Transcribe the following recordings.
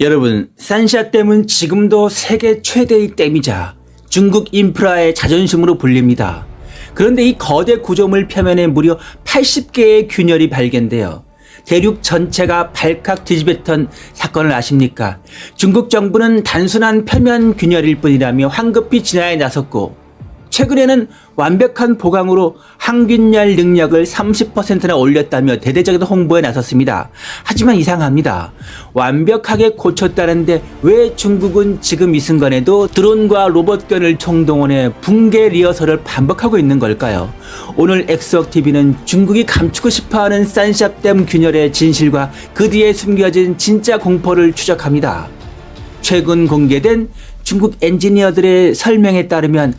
여러분, 산샤댐은 지금도 세계 최대의 댐이자 중국 인프라의 자존심으로 불립니다. 그런데 이 거대 구조물 표면에 무려 80개의 균열이 발견되어 대륙 전체가 발칵 뒤집혔던 사건을 아십니까? 중국 정부는 단순한 표면 균열일 뿐이라며 황급히 진화에 나섰고, 최근에는 완벽한 보강으로 항균열 능력을 30%나 올렸다며 대대적인 홍보에 나섰습니다. 하지만 이상합니다. 완벽하게 고쳤다는데 왜 중국은 지금 이 순간에도 드론과 로봇견을 총동원해 붕괴 리허설을 반복하고 있는 걸까요? 오늘 엑스웍TV는 중국이 감추고 싶어하는 산샤댐 균열의 진실과 그 뒤에 숨겨진 진짜 공포를 추적합니다. 최근 공개된 중국 엔지니어들의 설명에 따르면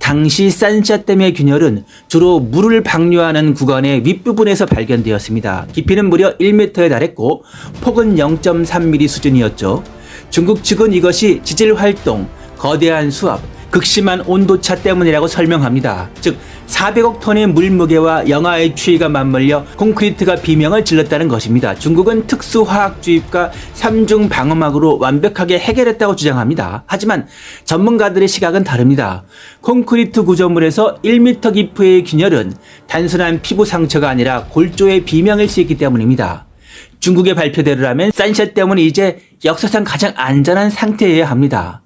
당시 산샤댐의 균열은 주로 물을 방류하는 구간의 윗부분에서 발견되었습니다. 깊이는 무려 1m에 달했고 폭은 0.3mm 수준이었죠. 중국 측은 이것이 지질 활동, 거대한 수압, 극심한 온도차 때문이라고 설명합니다. 즉 400억 톤의 물무게와 영하의 추위가 맞물려 콘크리트가 비명을 질렀다는 것입니다. 중국은 특수화학주입과 3중 방어막으로 완벽하게 해결했다고 주장합니다. 하지만 전문가들의 시각은 다릅니다. 콘크리트 구조물에서 1m 깊이의 균열은 단순한 피부 상처가 아니라 골조의 비명일 수 있기 때문입니다. 중국의 발표대로라면 산샤댐은 이제 역사상 가장 안전한 상태여야 합니다.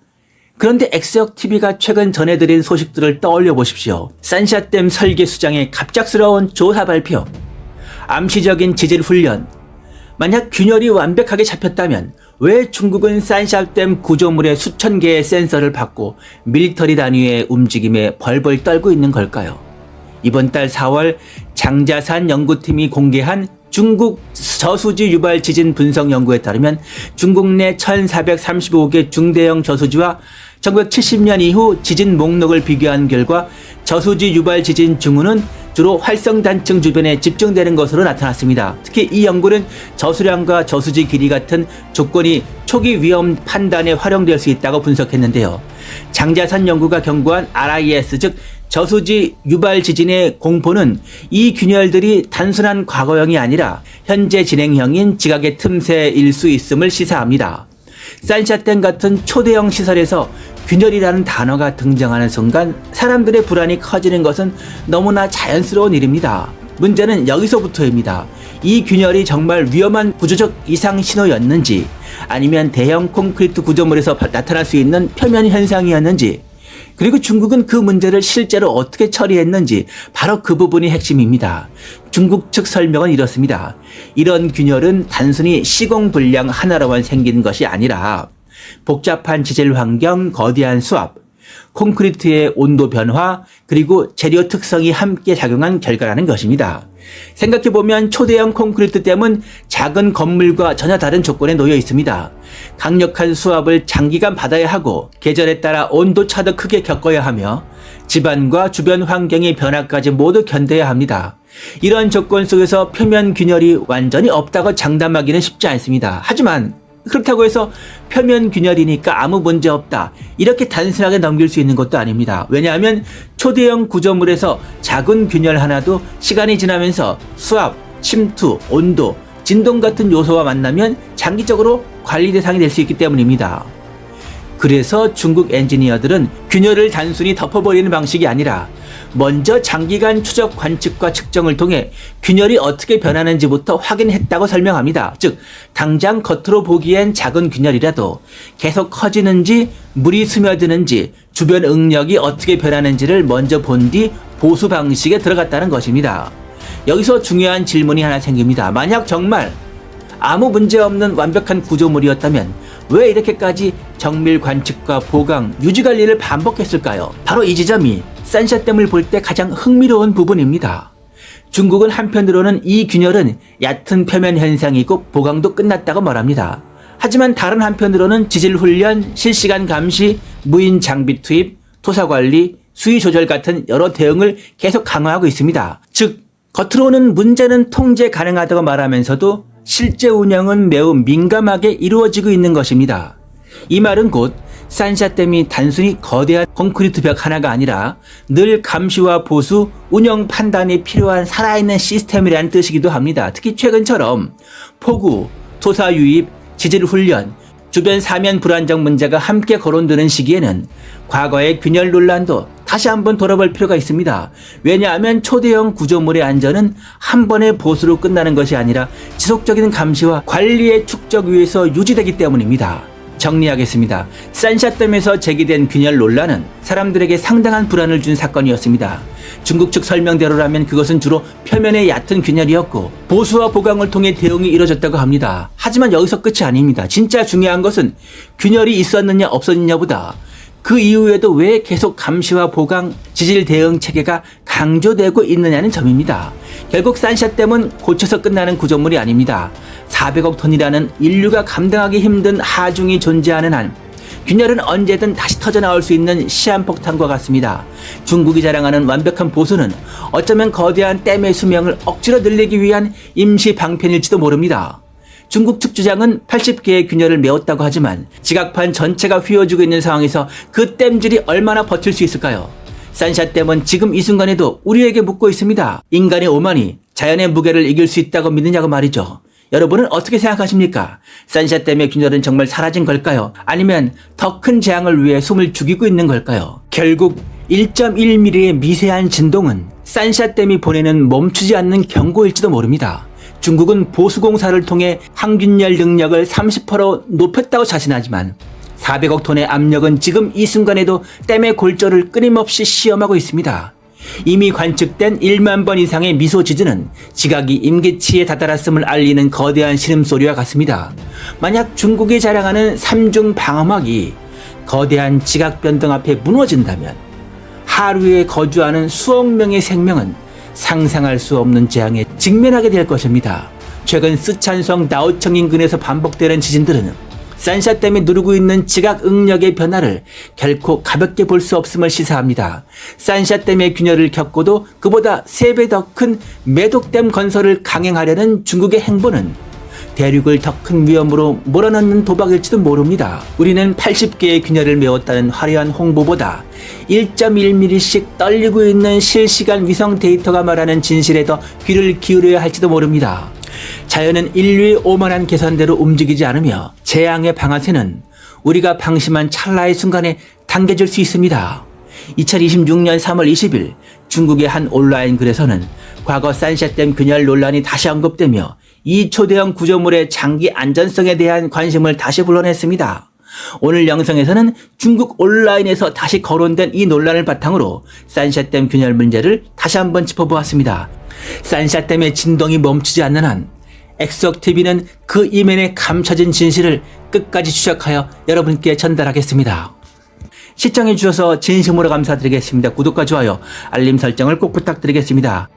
그런데 엑스웍TV가 최근 전해드린 소식들을 떠올려 보십시오. 산샤댐 설계 수장의 갑작스러운 조사 발표, 암시적인 지질 훈련. 만약 균열이 완벽하게 잡혔다면 왜 중국은 산샤댐 구조물에 수천 개의 센서를 받고 밀리터리 단위의 움직임에 벌벌 떨고 있는 걸까요? 이번 달 4월 장자산 연구팀이 공개한 중국 저수지 유발 지진 분석 연구에 따르면 중국 내 1435개 중대형 저수지와 1970년 이후 지진 목록을 비교한 결과 저수지 유발 지진 징후는 주로 활성단층 주변에 집중되는 것으로 나타났습니다. 특히 이 연구는 저수량과 저수지 길이 같은 조건이 초기 위험 판단에 활용될 수 있다고 분석했는데요. 장자산 연구가 경고한 RIS, 즉 저수지 유발 지진의 공포는 이 균열들이 단순한 과거형이 아니라 현재 진행형인 지각의 틈새일 수 있음을 시사합니다. 산샤댐 같은 초대형 시설에서 균열이라는 단어가 등장하는 순간 사람들의 불안이 커지는 것은 너무나 자연스러운 일입니다. 문제는 여기서부터입니다. 이 균열이 정말 위험한 구조적 이상 신호였는지, 아니면 대형 콘크리트 구조물에서 나타날 수 있는 표면 현상이었는지, 그리고 중국은 그 문제를 실제로 어떻게 처리했는지, 바로 그 부분이 핵심입니다. 중국 측 설명은 이렇습니다. 이런 균열은 단순히 시공불량 하나로만 생긴 것이 아니라 복잡한 지질 환경, 거대한 수압, 콘크리트의 온도 변화, 그리고 재료 특성이 함께 작용한 결과라는 것입니다. 생각해보면 초대형 콘크리트 댐은 작은 건물과 전혀 다른 조건에 놓여 있습니다. 강력한 수압을 장기간 받아야 하고 계절에 따라 온도차도 크게 겪어야 하며 집안과 주변 환경의 변화까지 모두 견뎌야 합니다. 이런 조건 속에서 표면 균열이 완전히 없다고 장담하기는 쉽지 않습니다. 하지만 그렇다고 해서 표면 균열이니까 아무 문제 없다, 이렇게 단순하게 넘길 수 있는 것도 아닙니다. 왜냐하면 초대형 구조물에서 작은 균열 하나도 시간이 지나면서 수압, 침투, 온도, 진동 같은 요소와 만나면 장기적으로 관리 대상이 될 수 있기 때문입니다. 그래서 중국 엔지니어들은 균열을 단순히 덮어버리는 방식이 아니라 먼저 장기간 추적 관측과 측정을 통해 균열이 어떻게 변하는지부터 확인했다고 설명합니다. 즉, 당장 겉으로 보기엔 작은 균열이라도 계속 커지는지, 물이 스며드는지, 주변 응력이 어떻게 변하는지를 먼저 본 뒤 보수 방식에 들어갔다는 것입니다. 여기서 중요한 질문이 하나 생깁니다. 만약 정말 아무 문제 없는 완벽한 구조물이었다면 왜 이렇게까지 정밀 관측과 보강, 유지 관리를 반복했을까요? 바로 이 지점이 산샤댐을 볼 때 가장 흥미로운 부분입니다. 중국은 한편으로는 이 균열은 얕은 표면 현상이고 보강도 끝났다고 말합니다. 하지만 다른 한편으로는 지질 훈련, 실시간 감시, 무인 장비 투입, 토사 관리, 수위 조절 같은 여러 대응을 계속 강화하고 있습니다. 즉, 겉으로는 문제는 통제 가능하다고 말하면서도 실제 운영은 매우 민감하게 이루어지고 있는 것입니다. 이 말은 곧 산샤댐이 단순히 거대한 콘크리트 벽 하나가 아니라 늘 감시와 보수, 운영 판단이 필요한 살아있는 시스템이라는 뜻이기도 합니다. 특히 최근처럼 폭우, 토사 유입, 지질 훈련, 주변 사면 불안정 문제가 함께 거론되는 시기에는 과거의 균열 논란도 다시 한번 돌아볼 필요가 있습니다. 왜냐하면 초대형 구조물의 안전은 한 번의 보수로 끝나는 것이 아니라 지속적인 감시와 관리의 축적 위에서 유지되기 때문입니다. 정리하겠습니다. 산샤댐에서 제기된 균열 논란은 사람들에게 상당한 불안을 준 사건이었습니다. 중국 측 설명대로라면 그것은 주로 표면의 얕은 균열이었고 보수와 보강을 통해 대응이 이뤄졌다고 합니다. 하지만 여기서 끝이 아닙니다. 진짜 중요한 것은 균열이 있었느냐 없었느냐보다 그 이후에도 왜 계속 감시와 보강, 지질 대응 체계가 강조되고 있느냐는 점입니다. 결국 산샤댐은 고쳐서 끝나는 구조물이 아닙니다. 400억 톤이라는 인류가 감당하기 힘든 하중이 존재하는 한 균열은 언제든 다시 터져나올 수 있는 시한폭탄과 같습니다. 중국이 자랑하는 완벽한 보수는 어쩌면 거대한 댐의 수명을 억지로 늘리기 위한 임시 방편일지도 모릅니다. 중국 측 주장은 80개의 균열을 메웠다고 하지만 지각판 전체가 휘어지고 있는 상황에서 그 댐질이 얼마나 버틸 수 있을까요? 산샤댐은 지금 이 순간에도 우리에게 묻고 있습니다. 인간의 오만이 자연의 무게를 이길 수 있다고 믿느냐고 말이죠. 여러분은 어떻게 생각하십니까? 산샤댐의 균열은 정말 사라진 걸까요? 아니면 더 큰 재앙을 위해 숨을 죽이고 있는 걸까요? 결국 1.1mm의 미세한 진동은 산샤댐이 보내는 멈추지 않는 경고일지도 모릅니다. 중국은 보수공사를 통해 항균열 능력을 30% 높였다고 자신하지만 400억 톤의 압력은 지금 이 순간에도 댐의 골조를 끊임없이 시험하고 있습니다. 이미 관측된 1만 번 이상의 미소 지진은 지각이 임계치에 다다랐음을 알리는 거대한 신음소리와 같습니다. 만약 중국이 자랑하는 3중 방어막이 거대한 지각 변동 앞에 무너진다면 하루에 거주하는 수억 명의 생명은 상상할 수 없는 재앙에 직면하게 될 것입니다. 최근 쓰촨성 나오청 인근에서 반복되는 지진들은 산샤댐이 누르고 있는 지각 응력의 변화를 결코 가볍게 볼 수 없음을 시사합니다. 산샤댐의 균열을 겪고도 그보다 3배 더 큰 매독댐 건설을 강행하려는 중국의 행보는 대륙을 더 큰 위험으로 몰아넣는 도박일지도 모릅니다. 우리는 80개의 균열을 메웠다는 화려한 홍보보다 1.1mm씩 떨리고 있는 실시간 위성 데이터가 말하는 진실에 더 귀를 기울여야 할지도 모릅니다. 자연은 인류의 오만한 계산대로 움직이지 않으며 재앙의 방아쇠는 우리가 방심한 찰나의 순간에 당겨질 수 있습니다. 2026년 3월 20일 중국의 한 온라인 글에서는 과거 산샤댐 균열 논란이 다시 언급되며 이 초대형 구조물의 장기 안전성에 대한 관심을 다시 불러냈습니다. 오늘 영상에서는 중국 온라인에서 다시 거론된 이 논란을 바탕으로 산샤댐 균열 문제를 다시 한번 짚어보았습니다. 산샤댐의 진동이 멈추지 않는 한 엑소TV는 그 이면에 감춰진 진실을 끝까지 추적하여 여러분께 전달하겠습니다. 시청해주셔서 진심으로 감사드리겠습니다. 구독과 좋아요, 알림 설정을 꼭 부탁드리겠습니다.